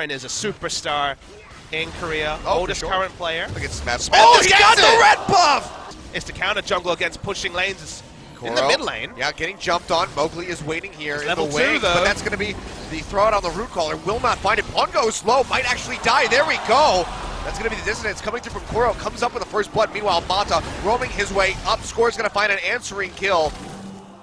Marin is a superstar in Korea, oldest current player. Look at Smeb. Oh, he got the red buff! Is to counter jungle against pushing lanes in the mid lane. Yeah, getting jumped on. Mowgli is waiting here in the level wing, 2, though. but that's going to be the throw out on the root caller. Will not find it. Pawn goes low, might actually die. There we go. That's going to be the dissonance coming through from Kuro. Comes up with the first blood. Meanwhile, Mata roaming his way up. Score's going to find an answering kill.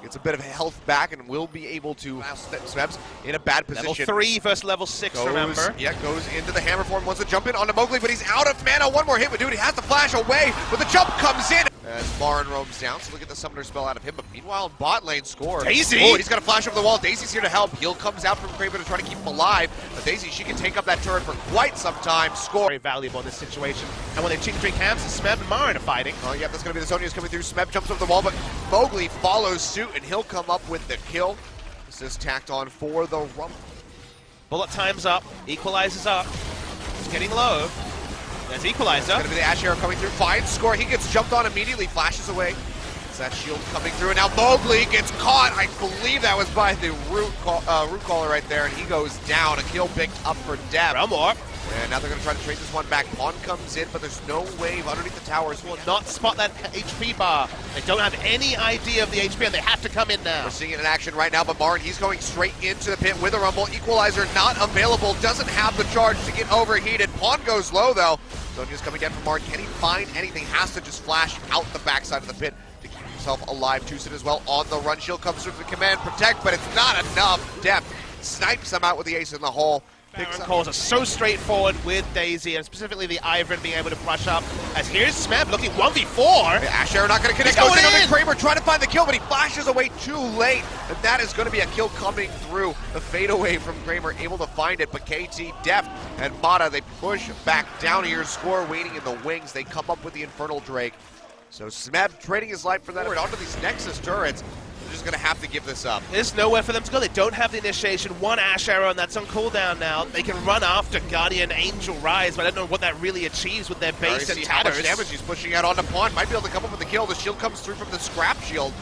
Gets a bit of health back and will be able to. Smeb's in a bad position. Level 3 versus level 6, remember? Yeah, goes into the hammer form. Wants to jump in onto Mowgli, but he's out of mana. One more hit would do it. He has to flash away, but the jump comes in. As Marin roams down, so look at the summoner spell out of him. But meanwhile, bot lane Score. Daisy! Oh, he's got to flash over the wall. Daisy's here to help. Heal comes out from Kraber to try to keep him alive. But Daisy, she can take up that turret for quite some time. Score. Very valuable in this situation. And when they chicken drink hams, Smeb and Marin are fighting. Oh, yeah, that's going to be the Zonia's coming through. Smeb jumps over the wall, but Mowgli follows suit, and he'll come up with the kill. This is tacked on for the Rumble. Bullet time's up. Equalizes up. It's getting low. There's Equalizer. It's going to be the Ash Arrow coming through. Finds Score. He gets jumped on immediately. Flashes away. It's that shield coming through. And now Mowgli gets caught. I believe that was by the root caller right there. And he goes down. A kill picked up for Deb. More. And now they're going to try to trade this one back. Pawn comes in, but there's no wave underneath the towers. Will not spot that HP bar. They don't have any idea of the HP, and they have to come in now. We're seeing it in action right now, but Marin, he's going straight into the pit with a Rumble. Equalizer not available. Doesn't have the charge to get overheated. Pawn goes low, though. Zonia's coming down from Marin. Can he find anything? Has to just flash out the backside of the pit to keep himself alive. Tucson as well on the run. Shield comes through for the command protect, but it's not enough depth. Snipes him out with the ace in the hole. Baron calls are so straightforward with Daisy, and specifically the Ivern being able to brush up. As here's Smeb looking 1v4. Ash Arrow not going to connect. Goes in on the Kraber trying to find the kill, but he flashes away too late. And that is going to be a kill coming through. The fadeaway from Kramer able to find it, but KT deft and Mata, they push back down here. Score waiting in the wings. They come up with the Infernal Drake. So Smeb trading his life for that. Onto these Nexus turrets. They're just going to have to give this up. There's nowhere for them to go. They don't have the initiation. One Ash Arrow, and that's on cooldown now. They can run after Guardian Angel Rise, but I don't know what that really achieves with their base and tatters. How much damage he's pushing out onto Pawn. Might be able to come up with the kill. The shield comes through from the scrap shield,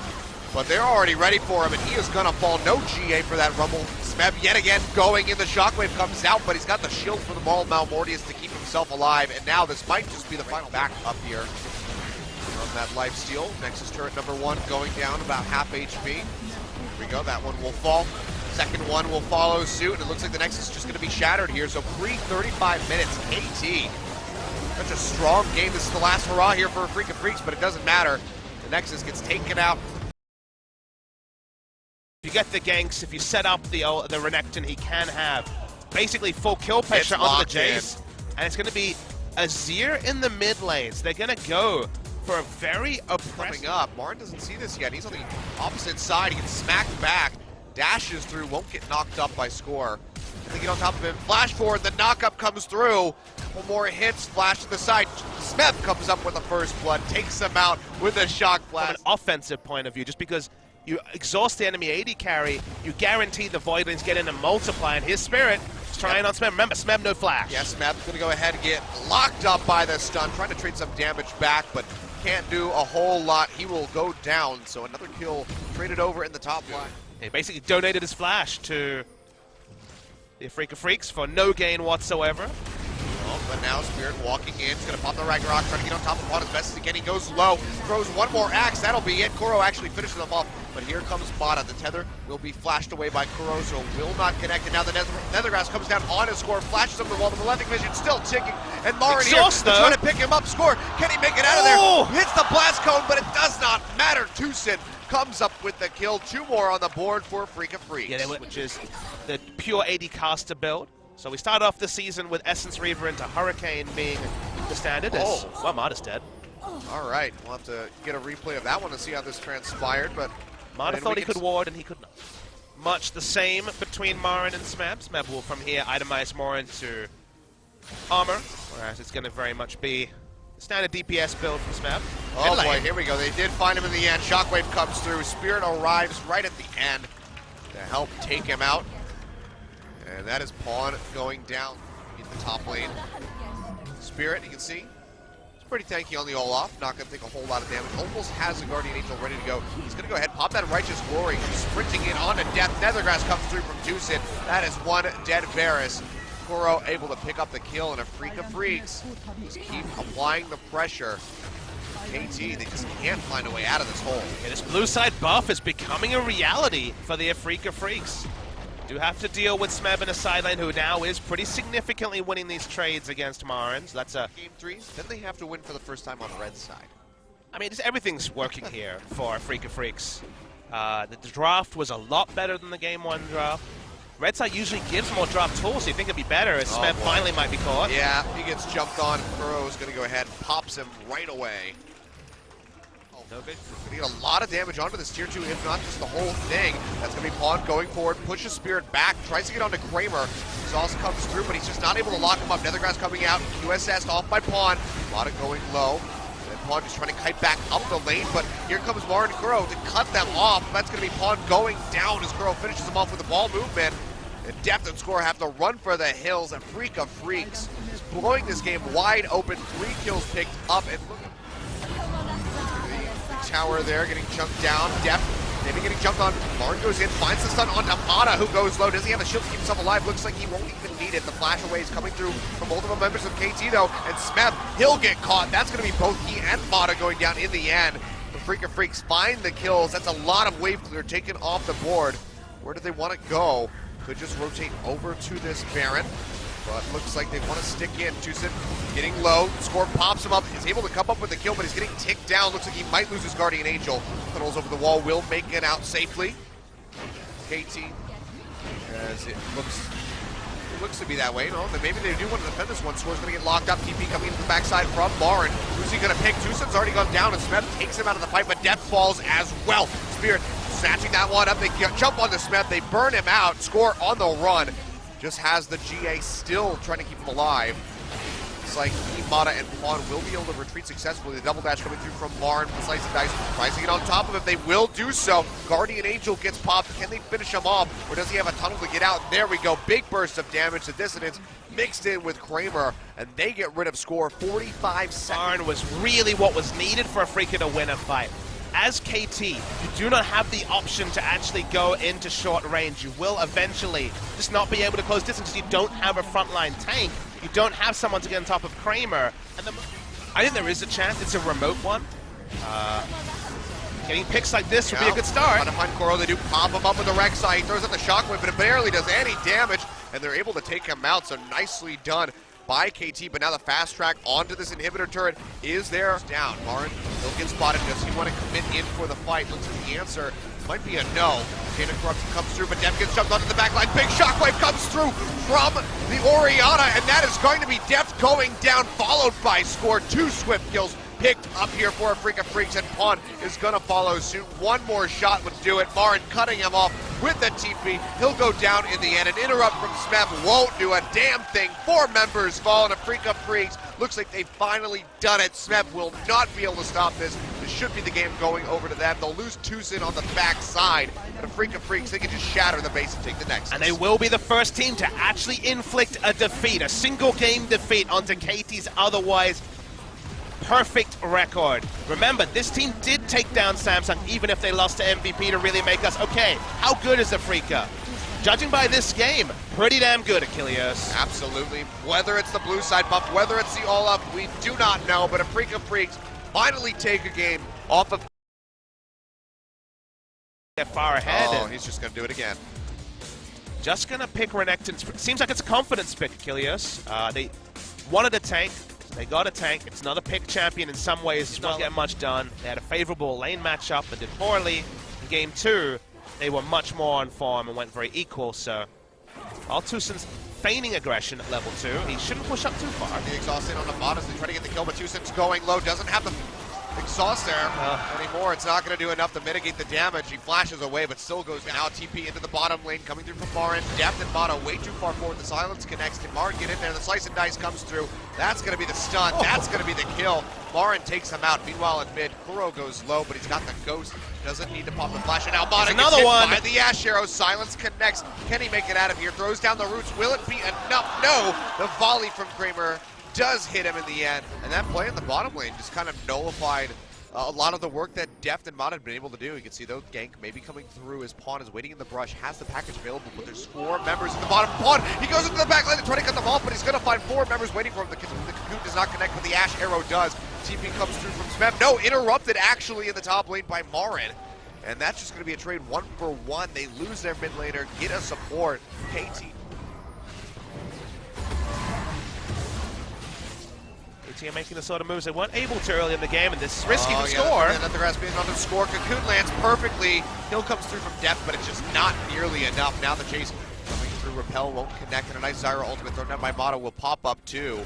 but they're already ready for him, and he is going to fall. No GA for that Rumble. Smeb yet again going in. The Shockwave comes out, but he's got the shield for the Maul Malmortius to keep himself alive, and now this might just be the final back up here. On that lifesteal, Nexus turret number 1 going down about half HP. Here we go, that one will fall. Second one will follow suit, and it looks like the Nexus is just going to be shattered here. So pre-35 minutes, KT. Such a strong game. This is the last hurrah here for Afreeca Freaks, but it doesn't matter. The Nexus gets taken out. If you get the ganks, if you set up the Renekton, he can have basically full kill pressure on the Jace. And it's going to be Azir in the mid lanes. They're going to go for a very oppressive up. Marin doesn't see this yet. He's on the opposite side. He gets smacked back. Dashes through. Won't get knocked up by Score. They get on top of him. Flash forward. The knockup comes through. Couple more hits. Flash to the side. Smeb comes up with the first blood. Takes him out with a shock blast. From an offensive point of view, just because you exhaust the enemy AD carry, you guarantee the Voidlings get in and multiply, and his Spirit is trying on Smeb. Remember, Smeb no flash. Yeah, Smeb's going to go ahead and get locked up by the stun. Trying to trade some damage back, but can't do a whole lot. He will go down, so another kill traded over in the top line. He basically donated his flash to the Afreeca Freaks for no gain whatsoever. Oh, but now Spirit walking in. He's going to pop the Ragnarok, trying to get on top of Pawn as best as he can. He goes low, throws one more axe. That'll be it. Kuro actually finishes them off, but here comes Mata. The tether will be flashed away by Kuro, so will not connect. And now the Nethergrass comes down on his Score, flashes over the wall. The Malefic Vision still ticking, and Marin here trying to pick him up. Score, can he make it out of there? Hits the blast cone, but it does not matter. Tucson comes up with the kill. 2 more on the board for Afreeca Freaks. Yeah, which is the pure AD caster build. So we start off the season with Essence Reaver into Hurricane being the standard. Well, Mata's dead. All right, we'll have to get a replay of that one to see how this transpired, but Mata thought he could ward, and he could not. Much the same between Marin and Smeb. Smeb will from here itemize more into armor, whereas it's going to very much be the standard DPS build from Smeb. Oh boy, here we go. They did find him in the end. Shockwave comes through. Spirit arrives right at the end to help take him out. And that is Pawn going down in the top lane. Spirit, you can see, it's pretty tanky on the Olaf. Not going to take a whole lot of damage. Almost has a Guardian Angel ready to go. He's going to go ahead, pop that Righteous Glory. Sprinting in onto death. Nethergrass comes through from Tucson. That is one dead Varus. Kuro able to pick up the kill, and Afreeca Freaks just keep applying the pressure. KT, they just can't find a way out of this hole. Yeah, this blue side buff is becoming a reality for the Afreeca Freaks. Do have to deal with Smeb in a sideline, who now is pretty significantly winning these trades against Marin. So that's a Game 3, then they have to win for the first time on red side. I mean, everything's working here for Afreeca Freaks. The draft was a lot better than the Game 1 draft. Red side usually gives more draft tools, so you think it'd be better as Smeb finally might be caught. Yeah, he gets jumped on. Kuro's going to go ahead and pops him right away. No good. Gonna get a lot of damage onto this tier 2, if not just the whole thing. That's gonna be Pawn going forward, pushes Spirit back, tries to get onto Kramer. Exhaust comes through, but he's just not able to lock him up. Nethergrass coming out, QSS off by Pawn. Mata going low. And Pawn just trying to kite back up the lane, but here comes Marin and Kuro to cut them off. That's gonna be Pawn going down as Kuro finishes him off with the ball movement. And Deft and Score have to run for the hills. Afreeca Freaks is blowing this game wide open. 3 kills picked up, and look at tower there, getting jumped down. Deft maybe getting jumped on. Marin goes in, finds the stun onto Mata, who goes low. Does he have a shield to keep himself alive? Looks like he won't even need it. The flash away is coming through from multiple members of KT though, and Smeb, he'll get caught. That's going to be both he and Mata going down in the end. The Afreeca Freaks find the kills. That's a lot of wave clear taken off the board. Where do they want to go? Could just rotate over to this Baron. But looks like they want to stick in. Tucson getting low. Score pops him up. Is able to come up with the kill, but he's getting ticked down. Looks like he might lose his Guardian Angel. Tunnels over the wall, will make it out safely. KT, as it looks to be that way. No, then maybe they do want to defend this one. Score's going to get locked up. TP coming into the backside from Marin. Who's he going to pick? Tucson's already gone down, and Smeb takes him out of the fight, but Death falls as well. Spirit snatching that one up. They jump onto Smeb. They burn him out. Score on the run. Just has the GA still trying to keep him alive. It's like Mata and Pawn will be able to retreat successfully. The double dash coming through from Marin with Slice and Dice. Tries to get on top of him. They will do so. Guardian Angel gets popped. Can they finish him off? Or does he have a tunnel to get out? There we go. Big burst of damage. The Dissonance mixed in with Kramer. And they get rid of Score. 45 seconds. Marin was really what was needed for Afreeca to win a fight. As KT, you do not have the option to actually go into short range. You will eventually just not be able to close distance because you don't have a frontline tank. You don't have someone to get on top of Kramer. And I think there is a chance. It's a remote one. Getting picks like this would be a good start. Trying to find Kuro. They do pop him up with the Rek'Sai. He throws out the Shockwave, but it barely does any damage. And they're able to take him out, so nicely done by KT, but now the fast track onto this inhibitor turret is there. Down. Marin will get spotted. Does he want to commit in for the fight? Looks like the answer might be a no. Chain of Corruption comes through, but Deft gets jumped onto the back line. Big Shockwave comes through from the Orianna, and that is going to be Deft going down, followed by Score. 2 swift kills picked up here for Afreeca Freaks, and Pawn is going to follow suit. One more shot would do it. Marin cutting him off with the TP. He'll go down in the end. An interrupt from Smeb won't do a damn thing. 4 members fall, and Afreeca Freaks looks like they've finally done it. Smeb will not be able to stop this. This should be the game going over to them. They'll lose Tucson on the backside, but Afreeca Freaks, they can just shatter the base and take the next. And they will be the first team to actually inflict a defeat, a single game defeat onto KT's otherwise perfect record. Remember, this team did take down Samsung even if they lost to MVP to really make us, okay, how good is Afreeca? Judging by this game, pretty damn good, Achilles. Absolutely. Whether it's the blue side buff, whether it's the all-up, we do not know, but Afreeca Freaks finally take a game off of... They're far ahead. Oh, he's just going to do it again. Just going to pick Renekton. Seems like it's a confidence pick, Achilles. They wanted a tank. They got a tank. It's another pick champion in some ways. Did not get much done. They had a favorable lane matchup but did poorly. In game 2, they were much more on form and went very equal. So, Tucson's feigning aggression at level 2. He shouldn't push up too far. The exhaust in on the bot as they try to get the kill, but Tucson's going low. Doesn't have the exhaust there anymore. It's not going to do enough to mitigate the damage. He flashes away, but still goes now. TP into the bottom lane, coming through from Marin. Deft and Mata way too far forward. The silence connects. Can Marin get in there? The slice and dice comes through. That's going to be the stun. That's going to be the kill. Marin takes him out. Meanwhile, in mid, Kuro goes low, but he's got the ghost. Doesn't need to pop the flash. And now Mata gets hit by the Ash Arrow. Silence connects. Can he make it out of here? Throws down the roots. Will it be enough? No. The volley from Kramer does hit him in the end. And that play in the bottom lane just kind of nullified a lot of the work that Deft and Mod have been able to do. You can see though, gank maybe coming through as Pawn is waiting in the brush, has the package available, but there's 4 members at the bottom. Pawn, he goes into the back lane to try to cut them off, but he's going to find 4 members waiting for him. The Cocoon does not connect, but the Ash Arrow does. TP comes through from Smeb. No, interrupted actually in the top lane by Marin. And that's just going to be a trade 1-for-1. They lose their mid laner, get a support. KT. KT are making the sort of moves they weren't able to early in the game, and this is risky to score. And then the grass being on to score. Cocoon lands perfectly. Hill comes through from depth, but it's just not nearly enough. Now the chase coming through. Repel won't connect, and a nice Zyra ultimate thrown down by Mata will pop up too.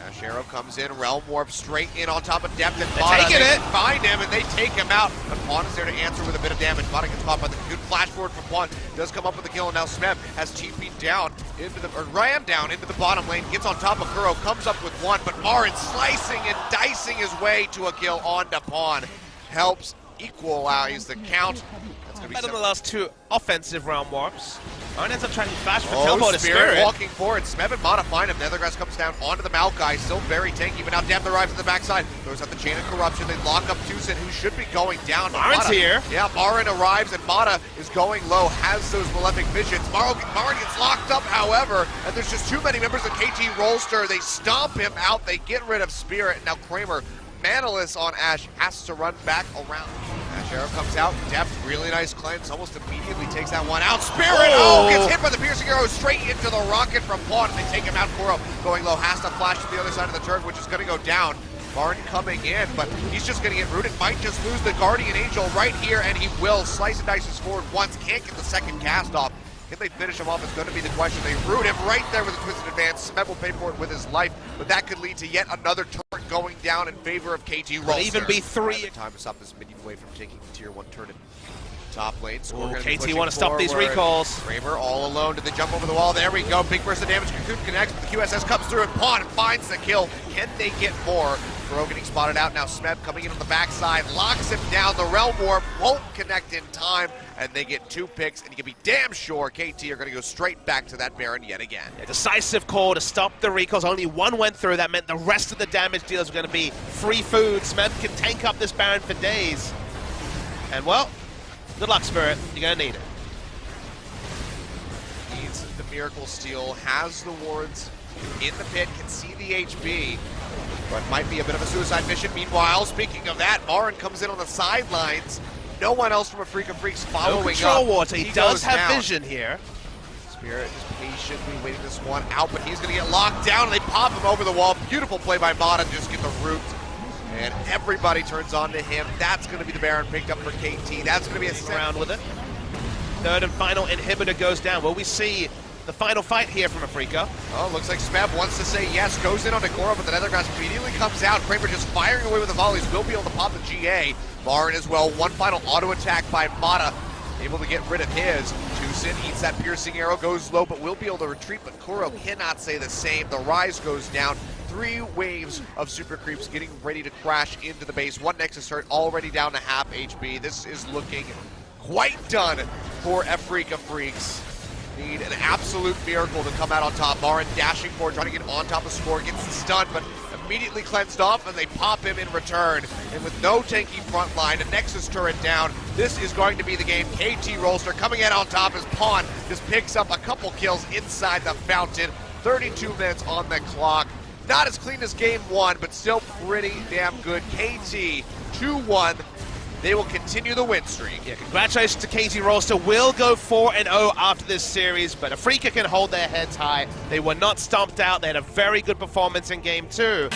Ash Arrow comes in, Realm Warp straight in on top of Depth, and Mata, taking it. Find him, and they take him out. But Pawn is there to answer with a bit of damage. Mata gets caught by the good flash forward from Pawn. Does come up with the kill, and now Smeb has TP'd down into the, or ran down into the bottom lane, gets on top of Kuro, comes up with 1, but Marin slicing and dicing his way to a kill onto Pawn. Helps equalize the count. That's going to be better than the last 2 offensive Realm Warps. Marin ends up trying to flash for teleport to Spirit walking forward. Smeb and Mata find him. Nethergrass comes down onto the Maokai. Still very tanky, but now Depth arrives at the backside. Throws out the Chain of Corruption. They lock up Tucson, who should be going down. Marin's here. Yeah, Marin arrives, and Mata is going low. Has those Malefic Visions. Marin gets locked up, however, and there's just too many members of KT Rolster. They stomp him out. They get rid of Spirit. Now Kramer, Manalus on Ash, has to run back around. Ash Arrow comes out, Depth, really nice cleanse, almost immediately takes that one out. Spirit, gets hit by the piercing arrow straight into the rocket from Pawn, and they take him out. Kuro going low, has to flash to the other side of the turret, which is going to go down. Marin coming in, but he's just going to get rooted. Might just lose the Guardian Angel right here, and he will. Slice and dices forward once, can't get the second cast off. Can they finish him off is going to be the question. They root him right there with a twisted advance. Smeb will pay for it with his life, but that could lead to yet another turret going down in favor of KT Rolster. Will even be 3. Time to stop this minion away from taking the tier 1 turret. Top lane. KT want to stop these recalls. Kramer all alone. Did they jump over the wall? There we go. Big burst of damage. Cocoon connects, but the QSS comes through and Pawn finds the kill. Can they get more? Kuro getting spotted out. Now Smeb coming in on the backside. Locks him down. The Realm Warp won't connect in time. And they get 2 picks. And you can be damn sure KT are going to go straight back to that Baron yet again. A decisive call to stop the recalls. Only 1 went through. That meant the rest of the damage dealers were going to be free food. Smeb can tank up this Baron for days. And well, good luck, Spirit. You're going to need it. Needs the Miracle Steal, has the wards in the pit, can see the HP, but might be a bit of a suicide mission. Meanwhile, speaking of that, Marin comes in on the sidelines. No one else from Afreeca Freaks following no control up. Water. He does have vision here. Spirit is patiently waiting this one out, but he's going to get locked down, and they pop him over the wall. Beautiful play by Mata, just get the root. And everybody turns on to him. That's going to be the Baron picked up for KT. That's going to be a round with it. 3rd and final inhibitor goes down. Will we see the final fight here from Afreeca? Oh, looks like Smeb wants to say yes. Goes in on Kuro, but the Nethergrass immediately comes out. Kramer just firing away with the volleys. Will be able to pop the GA. Marin as well. One final auto attack by Mata. Able to get rid of his. Tucson eats that piercing arrow, goes low, but will be able to retreat. But Kuro cannot say the same. The Rise goes down. 3 waves of super creeps getting ready to crash into the base. 1 Nexus turret already down to half HP. This is looking quite done for Afreeca Freaks. Need an absolute miracle to come out on top. Marin dashing forward, trying to get on top of score, gets stunned, but immediately cleansed off, and they pop him in return. And with no tanky front line, a Nexus turret down, this is going to be the game. KT Rolster coming in on top as Pawn just picks up a couple kills inside the fountain. 32 minutes on the clock. Not as clean as game 1, but still pretty damn good. KT 2-1. They will continue the win streak. Yeah, congratulations to KT Rolster. Will go 4-0 after this series, but Afreeca can hold their heads high. They were not stomped out. They had a very good performance in game 2.